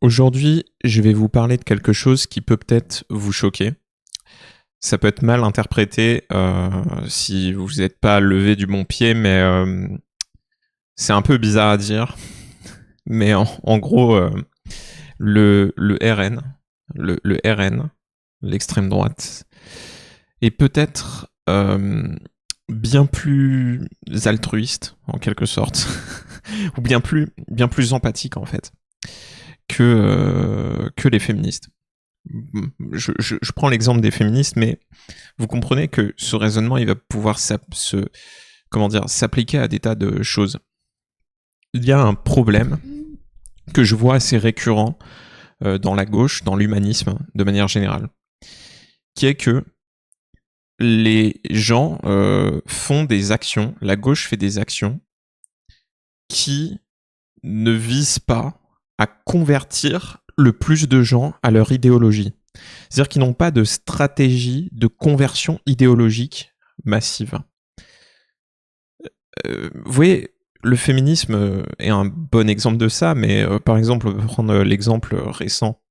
Aujourd'hui, je vais vous parler de quelque chose qui peut peut-être vous choquer. Ça peut être mal interprété si vous n'êtes pas levé du bon pied, mais c'est un peu bizarre à dire. Mais en gros, le RN, le RN, l'extrême droite, est peut-être bien plus altruiste, en quelque sorte, ou bien plus empathique, en fait, que les féministes. Je prends l'exemple des féministes, mais vous comprenez que ce raisonnement, il va pouvoir s'appliquer à des tas de choses. Il y a un problème que je vois assez récurrent dans la gauche, dans l'humanisme, de manière générale, qui est que les gens font des actions, la gauche fait des actions qui ne visent pas à convertir le plus de gens à leur idéologie. C'est-à-dire qu'ils n'ont pas de stratégie de conversion idéologique massive. Vous voyez, le féminisme est un bon exemple de ça, mais par exemple, on peut prendre l'exemple récent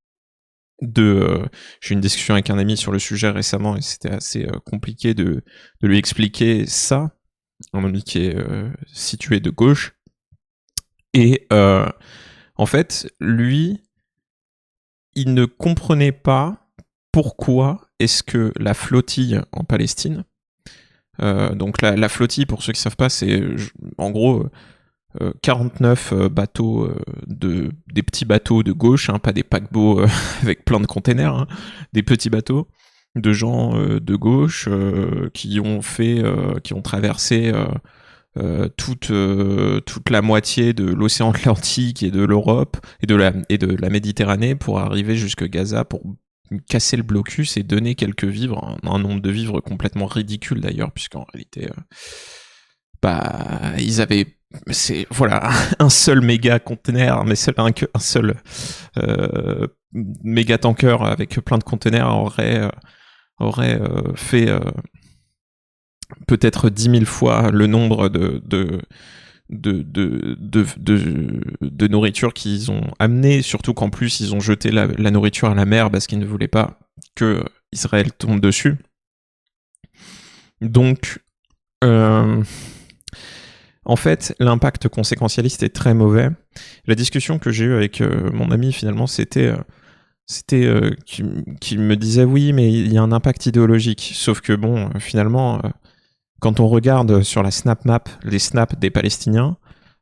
j'ai eu une discussion avec un ami sur le sujet récemment et c'était assez compliqué de lui expliquer ça, un ami qui est situé de gauche. Et en fait, lui, il ne comprenait pas pourquoi est-ce que la flottille en Palestine, donc la flottille, pour ceux qui ne savent pas, c'est en gros 49 bateaux, des petits bateaux de gauche, hein, pas des paquebots avec plein de containers, hein, des petits bateaux de gens de gauche qui ont traversé toute la moitié de l'océan Atlantique et de l'Europe et de la Méditerranée pour arriver jusque Gaza pour casser le blocus et donner quelques vivres, un nombre de vivres complètement ridicule d'ailleurs, puisqu'en réalité ils avaient un seul méga conteneur, mais un seul méga tanker avec plein de conteneurs aurait fait peut-être 10 000 fois le nombre de nourriture qu'ils ont amené, surtout qu'en plus ils ont jeté la nourriture à la mer parce qu'ils ne voulaient pas que Israël tombe dessus. Donc en fait, l'impact conséquentialiste est très mauvais. La discussion que j'ai eue avec mon ami, finalement, c'était qu'il me disait oui, mais il y a un impact idéologique. Sauf que bon, finalement, quand on regarde sur la snap map, les snaps des Palestiniens,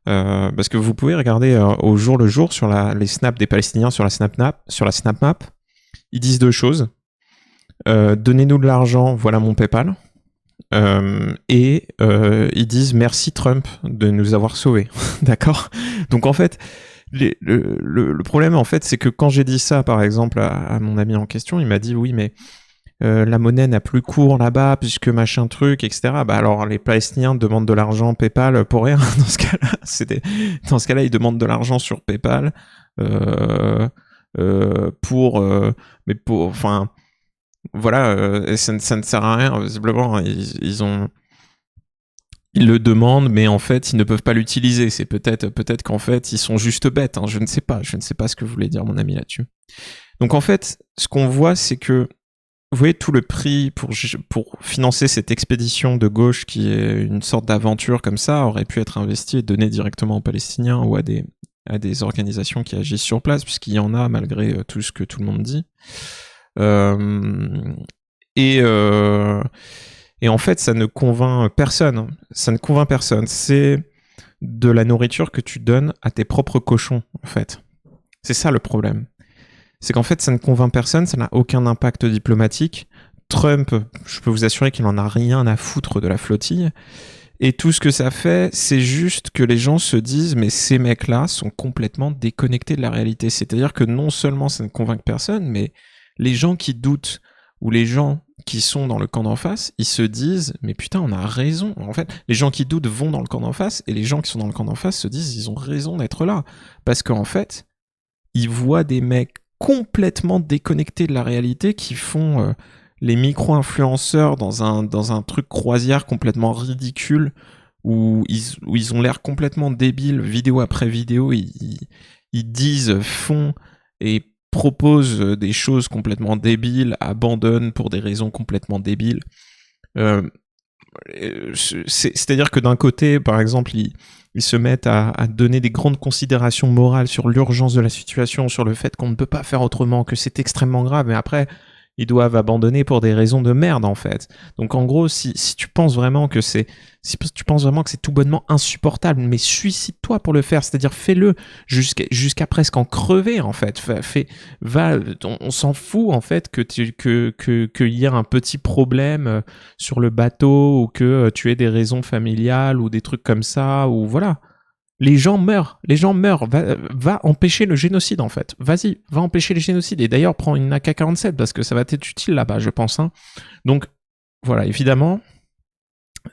parce que vous pouvez regarder au jour le jour sur les snaps des Palestiniens sur la snap map, ils disent deux choses. Donnez-nous de l'argent, voilà mon PayPal. Et ils disent merci Trump de nous avoir sauvés. D'accord ? Donc en fait, le problème en fait, c'est que quand j'ai dit ça par exemple à mon ami en question, il m'a dit oui mais la monnaie n'a plus cours là-bas puisque machin truc, etc. Bah alors les Palestiniens demandent de l'argent PayPal pour rien. Dans ce cas-là, ils demandent de l'argent sur PayPal voilà, ça ne sert à rien, visiblement. Ils le demandent, mais en fait, ils ne peuvent pas l'utiliser. C'est peut-être qu'en fait, ils sont juste bêtes. Hein. Je ne sais pas ce que voulait dire mon ami là-dessus. Donc en fait, ce qu'on voit, c'est que, vous voyez, tout le prix pour financer cette expédition de gauche, qui est une sorte d'aventure comme ça, aurait pu être investi et donné directement aux Palestiniens ou à des organisations qui agissent sur place, puisqu'il y en a, malgré tout ce que tout le monde dit. Et en fait, ça ne convainc personne. Ça ne convainc personne. C'est de la nourriture que tu donnes à tes propres cochons, en fait. C'est ça le problème. C'est qu'en fait, ça ne convainc personne, ça n'a aucun impact diplomatique. Trump, je peux vous assurer qu'il n'en a rien à foutre de la flottille. Et tout ce que ça fait, c'est juste que les gens se disent mais ces mecs-là sont complètement déconnectés de la réalité. C'est-à-dire que non seulement ça ne convainc personne, mais les gens qui doutent ou les gens qui sont dans le camp d'en face, ils se disent mais putain on a raison. En fait, les gens qui doutent vont dans le camp d'en face et les gens qui sont dans le camp d'en face se disent ils ont raison d'être là. Parce qu'en fait, ils voient des mecs complètement déconnectés de la réalité qui font les micro-influenceurs dans un truc croisière complètement ridicule où ils ont l'air complètement débiles vidéo après vidéo. Ils disent, font et propose des choses complètement débiles, abandonne pour des raisons complètement débiles. C'est-à-dire que d'un côté, par exemple, ils se mettent à donner des grandes considérations morales sur l'urgence de la situation, sur le fait qu'on ne peut pas faire autrement, que c'est extrêmement grave, mais après, ils doivent abandonner pour des raisons de merde, en fait. Donc en gros, si tu penses vraiment que c'est tout bonnement insupportable, mais suicide-toi pour le faire, c'est-à-dire fais-le jusqu'à presque en crever, en fait. On s'en fout, en fait, qu'il y ait un petit problème sur le bateau, ou que tu aies des raisons familiales, ou des trucs comme ça, ou voilà. Les gens meurent. Va empêcher le génocide, en fait. Vas-y, va empêcher le génocide. Et d'ailleurs, prends une AK-47, parce que ça va t'être utile là-bas, je pense. Hein. Donc, voilà, évidemment,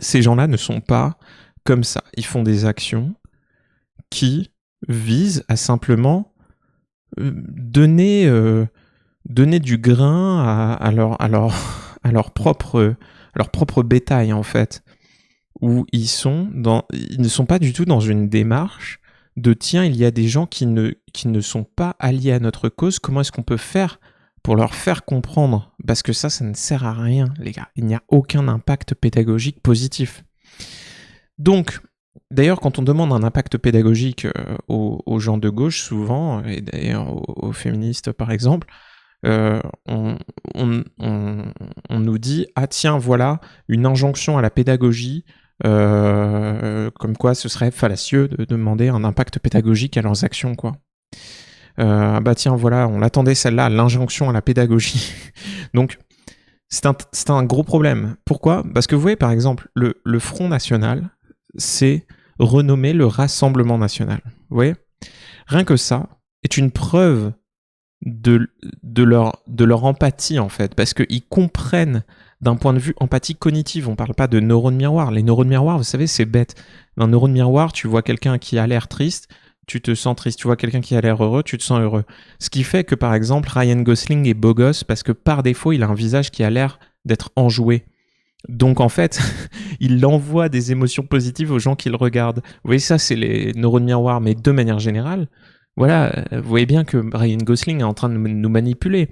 ces gens-là ne sont pas comme ça. Ils font des actions qui visent à simplement donner du grain à leur propre bétail, en fait. Où ils ne sont pas du tout dans une démarche de tiens, il y a des gens qui ne sont pas alliés à notre cause, comment est-ce qu'on peut faire pour leur faire comprendre? Parce que ça ne sert à rien, les gars. Il n'y a aucun impact pédagogique positif. Donc, d'ailleurs, quand on demande un impact pédagogique aux gens de gauche, souvent, et d'ailleurs aux féministes par exemple, on nous dit « Ah tiens, voilà, une injonction à la pédagogie », comme quoi ce serait fallacieux de demander un impact pédagogique à leurs actions, quoi. Bah tiens, voilà, on l'attendait celle-là, l'injonction à la pédagogie. Donc, c'est un gros problème. Pourquoi ? Parce que vous voyez, par exemple, le Front National, c'est renommé le Rassemblement National. Vous voyez ? Rien que ça est une preuve de leur empathie, en fait, parce qu'ils comprennent d'un point de vue empathie cognitive. On parle pas de neurones miroirs. Les neurones miroirs, vous savez, c'est bête. Dans un neurone miroir, tu vois quelqu'un qui a l'air triste, tu te sens triste. Tu vois quelqu'un qui a l'air heureux, tu te sens heureux. Ce qui fait que, par exemple, Ryan Gosling est beau gosse parce que, par défaut, il a un visage qui a l'air d'être enjoué. Donc, en fait, il envoie des émotions positives aux gens qui le regardent. Vous voyez, ça, c'est les neurones miroirs, mais de manière générale, voilà, vous voyez bien que Ryan Gosling est en train de nous manipuler.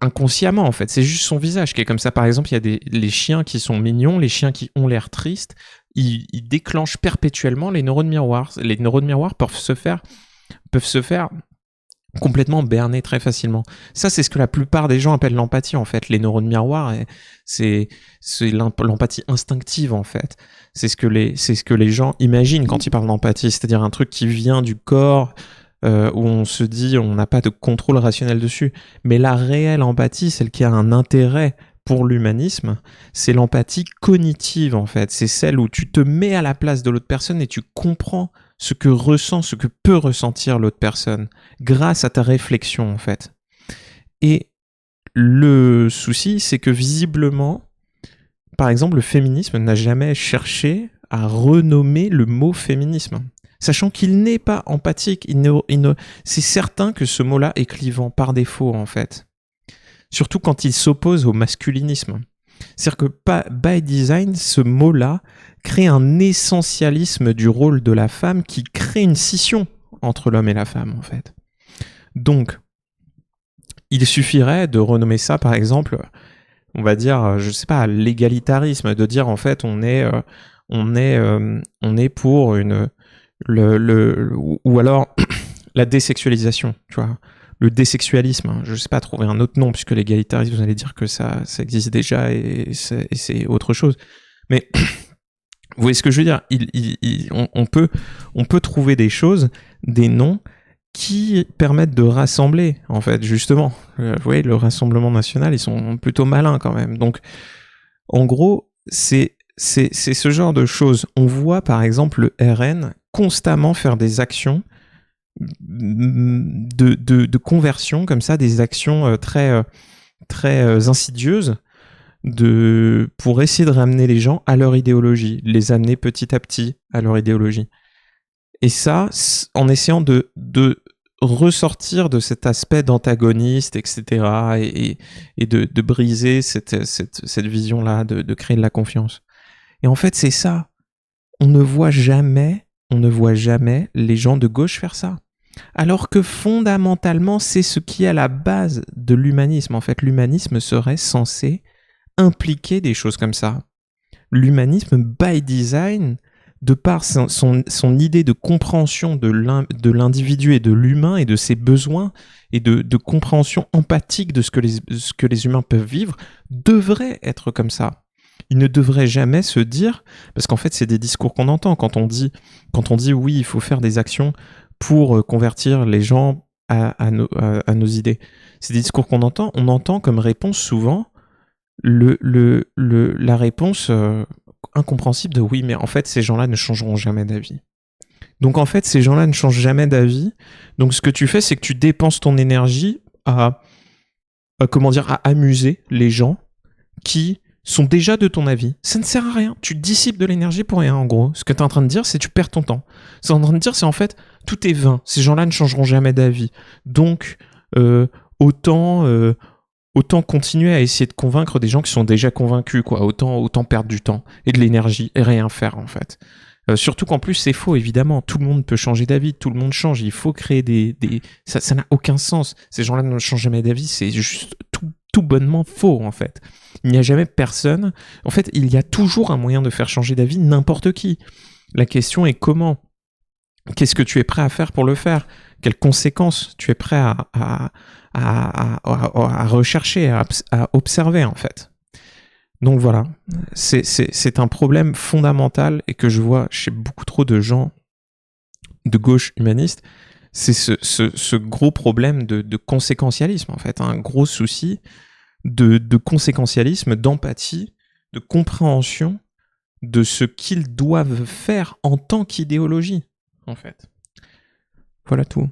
Inconsciemment, en fait. C'est juste son visage qui est comme ça. Par exemple, il y a les chiens qui sont mignons, les chiens qui ont l'air tristes, ils déclenchent perpétuellement les neurones miroirs. Les neurones miroirs peuvent se faire complètement berner très facilement. Ça, c'est ce que la plupart des gens appellent l'empathie, en fait. Les neurones miroirs, c'est l'empathie instinctive, en fait. C'est ce que les gens imaginent quand ils parlent d'empathie, c'est-à-dire un truc qui vient du corps, où on se dit on n'a pas de contrôle rationnel dessus. Mais la réelle empathie, celle qui a un intérêt pour l'humanisme, c'est l'empathie cognitive, en fait. C'est celle où tu te mets à la place de l'autre personne et tu comprends ce que ressent, ce que peut ressentir l'autre personne, grâce à ta réflexion, en fait. Et le souci, c'est que visiblement, par exemple, le féminisme n'a jamais cherché à renommer le mot féminisme. Sachant qu'il n'est pas empathique, c'est certain que ce mot-là est clivant par défaut, en fait. Surtout quand il s'oppose au masculinisme. C'est-à-dire que by design, ce mot-là crée un essentialisme du rôle de la femme qui crée une scission entre l'homme et la femme, en fait. Donc, il suffirait de renommer ça, par exemple, on va dire, je sais pas, l'égalitarisme, de dire en fait, on est pour ou alors la désexualisation, tu vois. Le désexualisme, je sais pas, trouver un autre nom, puisque l'égalitarisme, vous allez dire que ça existe déjà et c'est autre chose. Mais vous voyez ce que je veux dire ? On peut trouver des choses, des noms qui permettent de rassembler, en fait, justement. Vous voyez, le Rassemblement National, ils sont plutôt malins quand même. Donc, en gros, c'est ce genre de choses. On voit, par exemple, le RN constamment faire des actions de conversion comme ça, des actions très insidieuses pour essayer de ramener les gens à leur idéologie, les amener petit à petit à leur idéologie. Et ça, en essayant de ressortir de cet aspect d'antagoniste, etc., et de briser cette vision-là, de créer de la confiance. Et en fait, c'est ça. On ne voit jamais les gens de gauche faire ça. Alors que fondamentalement, c'est ce qui est à la base de l'humanisme. En fait, l'humanisme serait censé impliquer des choses comme ça. L'humanisme, by design, de par son idée de compréhension de l'individu et de l'humain et de ses besoins et de compréhension empathique de ce que les humains peuvent vivre, devrait être comme ça. Il ne devrait jamais se dire, parce qu'en fait c'est des discours qu'on entend quand on dit oui, il faut faire des actions pour convertir les gens à nos idées. C'est des discours qu'on entend. On entend comme réponse souvent la réponse incompréhensible de oui, mais en fait, ces gens-là ne changeront jamais d'avis. Donc en fait, ces gens-là ne changent jamais d'avis. Donc ce que tu fais, c'est que tu dépenses ton énergie à amuser les gens qui sont déjà de ton avis. Ça ne sert à rien. Tu dissipes de l'énergie pour rien, en gros. Ce que tu es en train de dire, c'est que tu perds ton temps. Ce que tu es en train de dire, c'est en fait, tout est vain. Ces gens-là ne changeront jamais d'avis. Donc, autant continuer à essayer de convaincre des gens qui sont déjà convaincus, quoi. Autant perdre du temps et de l'énergie et rien faire, en fait. Surtout qu'en plus, c'est faux, évidemment. Tout le monde peut changer d'avis, tout le monde change. Il faut créer Ça n'a aucun sens. Ces gens-là ne changent jamais d'avis. C'est juste tout bonnement faux, en fait. Il n'y a jamais personne. En fait, il y a toujours un moyen de faire changer d'avis n'importe qui. La question est comment. Qu'est-ce que tu es prêt à faire pour le faire? Quelles conséquences tu es prêt à rechercher, à observer, en fait? Donc voilà, c'est un problème fondamental et que je vois chez beaucoup trop de gens de gauche humaniste. C'est ce gros problème de conséquentialisme, en fait, un gros souci de conséquentialisme, d'empathie, de compréhension de ce qu'ils doivent faire en tant qu'idéologie, en fait. Voilà tout.